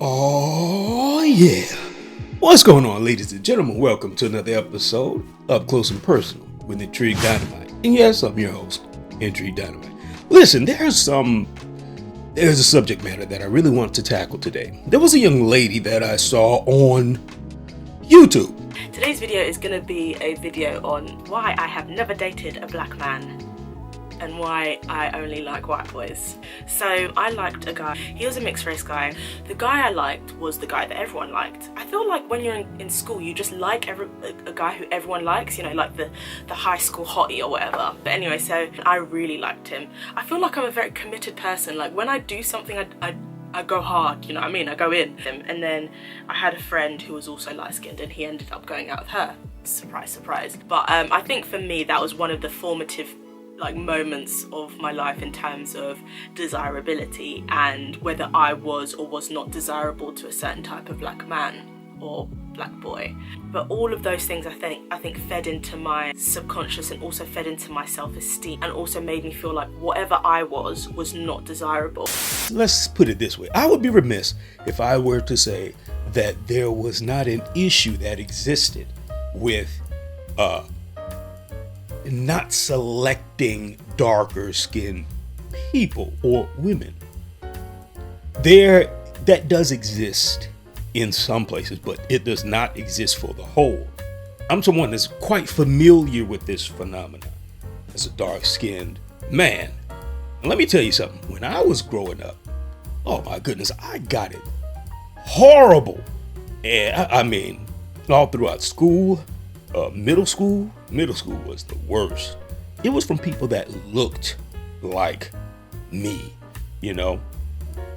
Oh yeah. What's going on, ladies and gentlemen? Welcome to another episode Up Close and Personal with Intrigue Dynamite. And yes, I'm your host, Intrigue Dynamite. Listen, there's a subject matter that I really want to tackle today. There was a young lady that I saw on YouTube. Today's video is going to be a video on why I have never dated a black man and why I only like white boys. So I liked a guy, he was a mixed race guy. The guy I liked was the guy that everyone liked. I feel like when you're in school, you just like a guy who everyone likes, you know, like the high school hottie or whatever. But anyway, so I really liked him. I feel like I'm a very committed person. Like when I do something, I go hard, you know what I mean? I go in. And then I had a friend who was also light-skinned and he ended up going out with her. Surprise, surprise. But I think for me, that was one of the formative moments of my life in terms of desirability and whether I was or was not desirable to a certain type of black man or black boy. But all of those things I think fed into my subconscious and also fed into my self-esteem and also made me feel like whatever I was not desirable. Let's put it this way. I would be remiss if I were to say that there was not an issue that existed with not selecting darker skinned people or women. That does exist in some places, but it does not exist for the whole. I'm someone that's quite familiar with this phenomenon as a dark skinned man. And let me tell you something, when I was growing up, oh my goodness, I got it horrible. And I mean, all throughout school, middle school was the worst. It was from people that looked like me, you know,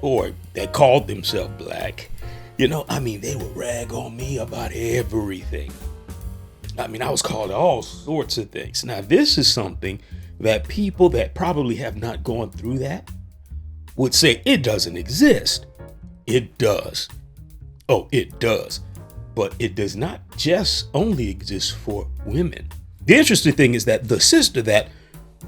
or that called themselves black. You know, I mean, they would rag on me about everything. I mean, I was called all sorts of things. Now, this is something that people that probably have not gone through that would say it doesn't exist. It does. Oh, it does. But it does not just only exist for women. The interesting thing is that the sister that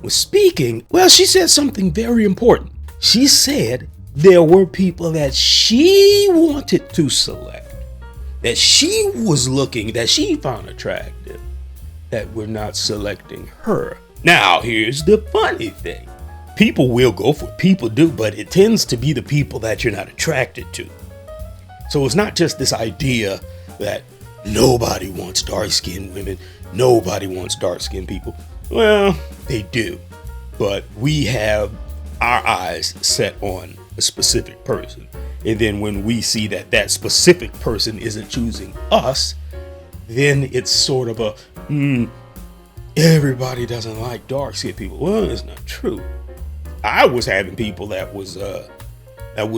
was speaking, well, she said something very important. She said there were people that she wanted to select, that she was looking, that she found attractive, that were not selecting her. Now, here's the funny thing. People will go for it, people do, but it tends to be the people that you're not attracted to. So it's not just this idea that nobody wants dark-skinned women, nobody wants dark-skinned people. Well, they do, but we have our eyes set on a specific person. And then when we see that that specific person isn't choosing us, then it's sort of a, everybody doesn't like dark-skinned people. Well, it's not true. I was having people that was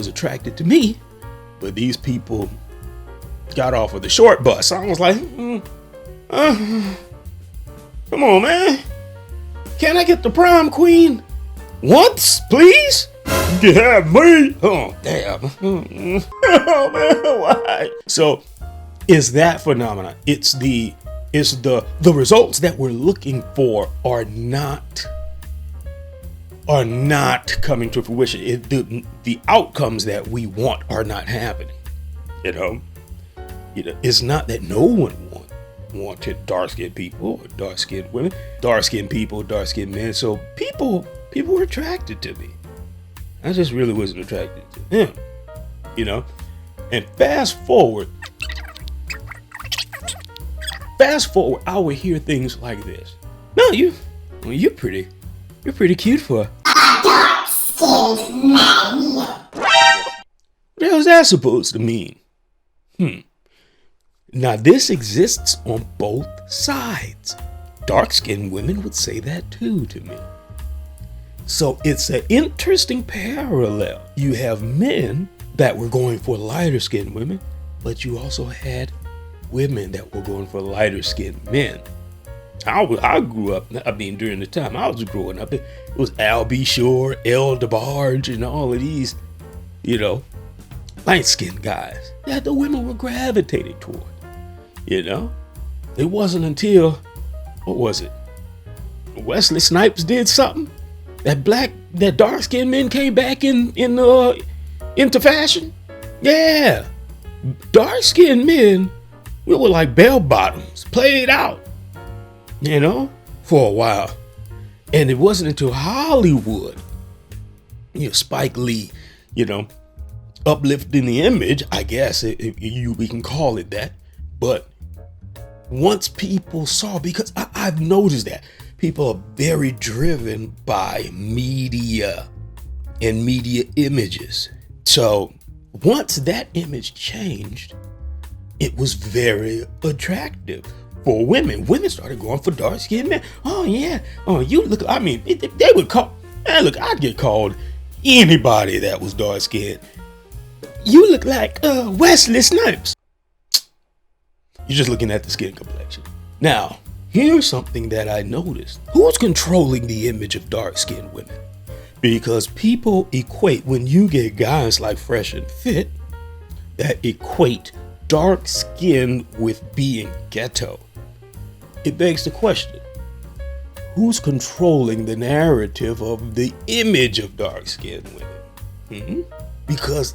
attracted to me, but these people got off of the short bus. I was like, come on, man. Can I get the prom queen once, please? Yeah, me. Oh, damn. Oh, man, why? So, it's that phenomenon. It's the results that we're looking for are not coming to fruition. The outcomes that we want are not happening. You know, it's not that no one wanted dark-skinned people or dark-skinned women, dark-skinned people, dark-skinned men. So people were attracted to me. I just really wasn't attracted to him, you know. And fast forward, I would hear things like this. No, you're pretty cute for a dark-skinned man. What the hell is that supposed to mean? Now, this exists on both sides. Dark-skinned women would say that too to me. So it's an interesting parallel. You have men that were going for lighter-skinned women, but you also had women that were going for lighter-skinned men. I grew up, I mean, during the time I was growing up, it was Al B. Shore, El DeBarge, and all of these, you know, light-skinned guys that the women were gravitating toward. You know, it wasn't until, what was it? Wesley Snipes did something that dark-skinned men came back into fashion. Yeah, dark-skinned men, we were like bell bottoms, played out, for a while. And it wasn't until Hollywood, Spike Lee, uplifting the image, I guess we can call it that. But once people saw, because I've noticed that people are very driven by media and media images. So once that image changed, it was very attractive for women. Women started going for dark-skinned men. Oh yeah. Oh, you look. I mean, they would call. Man, look, I'd get called anybody that was dark-skinned. You look like Wesley Snipes. You're just looking at the skin complexion. Now, here's something that I noticed. Who's controlling the image of dark-skinned women? Because people equate, when you get guys like Fresh and Fit that equate dark skin with being ghetto, it begs the question, who's controlling the narrative of the image of dark-skinned women? Because,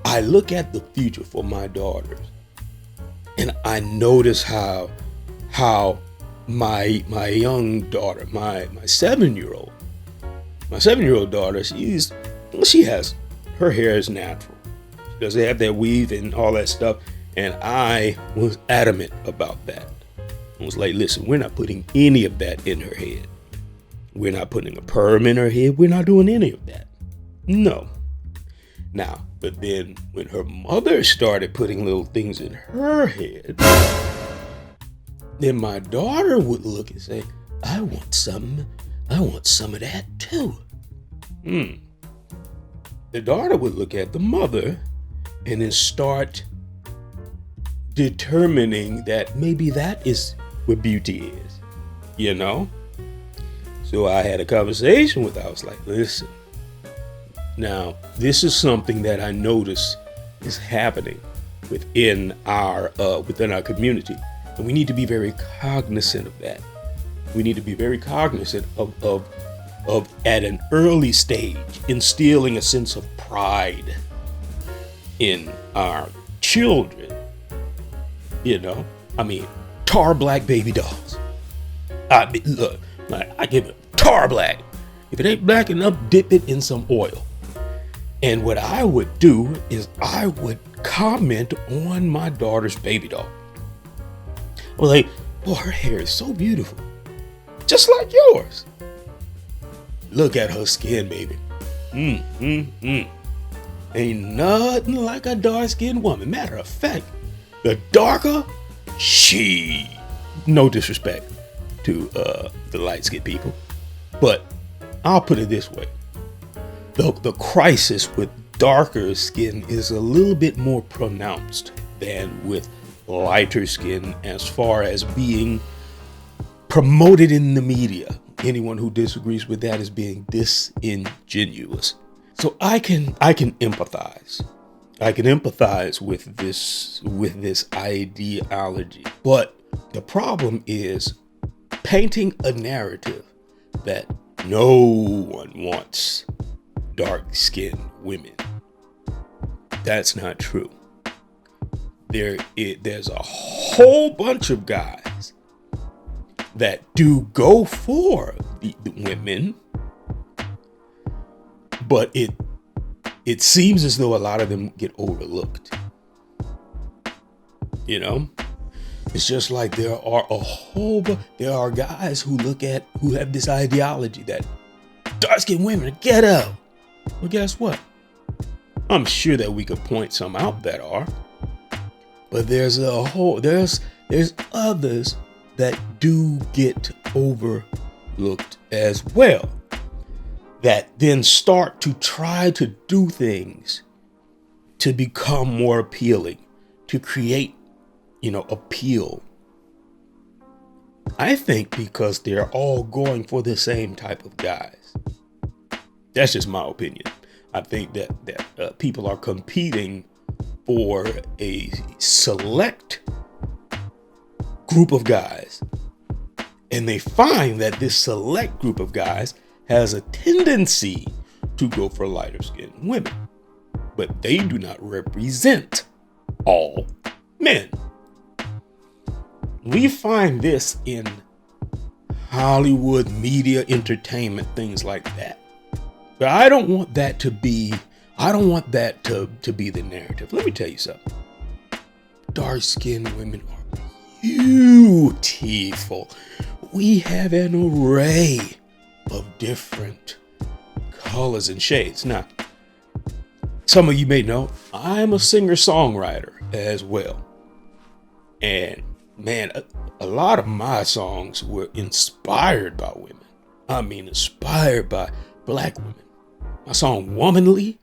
I look at the future for my daughters, and I notice how my young daughter, my 7-year-old daughter, she has, her hair is natural. She doesn't have that weave and all that stuff. And I was adamant about that. I was like, listen, we're not putting any of that in her head. We're not putting a perm in her head. We're not doing any of that. No. Now, but then when her mother started putting little things in her head, then my daughter would look and say, I want some of that too. The daughter would look at the mother and then start determining that maybe that is what beauty is, So I had a conversation with her. I was like, listen, now this is something that I notice is happening within our community, and we need to be very cognizant of that. We need to be very cognizant of at an early stage instilling a sense of pride in our children. Tar black baby dolls. Look, I give it tar black. If it ain't black enough, dip it in some oil. And what I would do is I would comment on my daughter's baby doll. I was like, boy, her hair is so beautiful. Just like yours. Look at her skin, baby. Ain't nothing like a dark-skinned woman. Matter of fact, the darker she. No disrespect to the light-skinned people, but I'll put it this way. The crisis with darker skin is a little bit more pronounced than with lighter skin as far as being promoted in the media. Anyone who disagrees with that is being disingenuous. So I can empathize. I can empathize with this ideology. But the problem is painting a narrative that no one wants dark-skinned women. That's not true. There's a whole bunch of guys that do go for the women, but it seems as though a lot of them get overlooked. It's just like there are guys who have this ideology that dark-skinned women are ghetto. Well, guess what? I'm sure that we could point some out that are, but there's others that do get overlooked as well, that then start to try to do things to become more appealing, to create, appeal. I think because they're all going for the same type of guys. That's just my opinion. I think that people are competing for a select group of guys, and they find that this select group of guys has a tendency to go for lighter skinned women. but they do not represent all men. We find this in Hollywood, media, entertainment, things like that. But I don't want that to be the narrative. Let me tell you something. Dark-skinned women are beautiful. We have an array of different colors and shades. Now, some of you may know I'm a singer-songwriter as well. And man, a lot of my songs were inspired by women. I mean, inspired by black women. My song Womanly.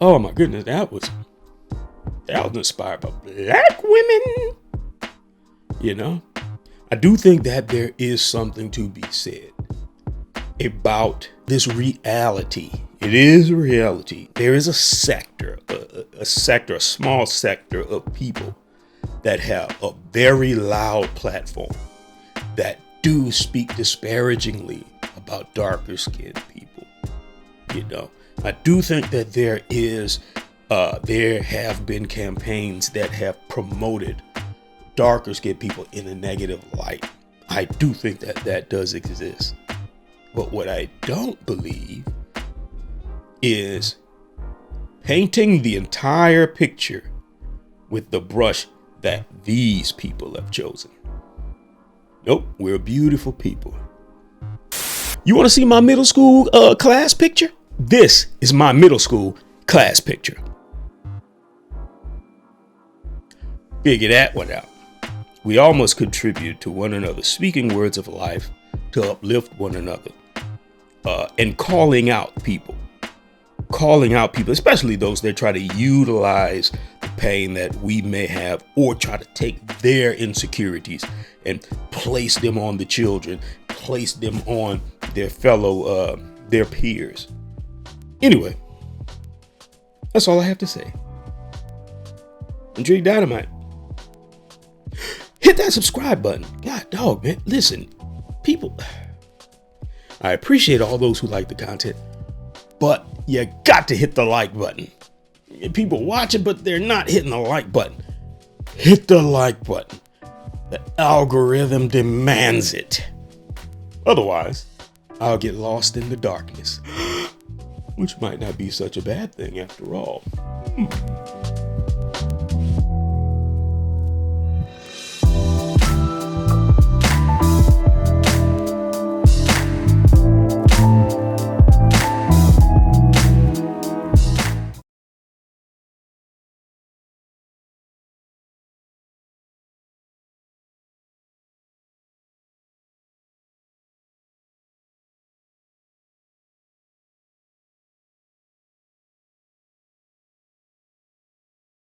Oh my goodness, that was inspired by black women. You know, I do think that there is something to be said about this reality. It is a reality. There is a sector, a small sector of people that have a very loud platform that do speak disparagingly about darker skinned people. You know, I do think that there have been campaigns that have promoted darker skinned people in a negative light. I do think that does exist. But what I don't believe is painting the entire picture with the brush that these people have chosen. Nope, we're beautiful people. You want to see my middle school class picture? This is my middle school class picture. Figure that one out. We all must contribute to one another, speaking words of life to uplift one another, and calling out people, especially those that try to utilize the pain that we may have or try to take their insecurities and place them on the children, place them on their fellow, their peers. Anyway, that's all I have to say. Intrigue Dynamite. Hit that subscribe button. God dog, man. Listen, people, I appreciate all those who like the content, but you got to hit the like button. People watching, but they're not hitting the like button. Hit the like button. The algorithm demands it. Otherwise, I'll get lost in the darkness, which might not be such a bad thing after all.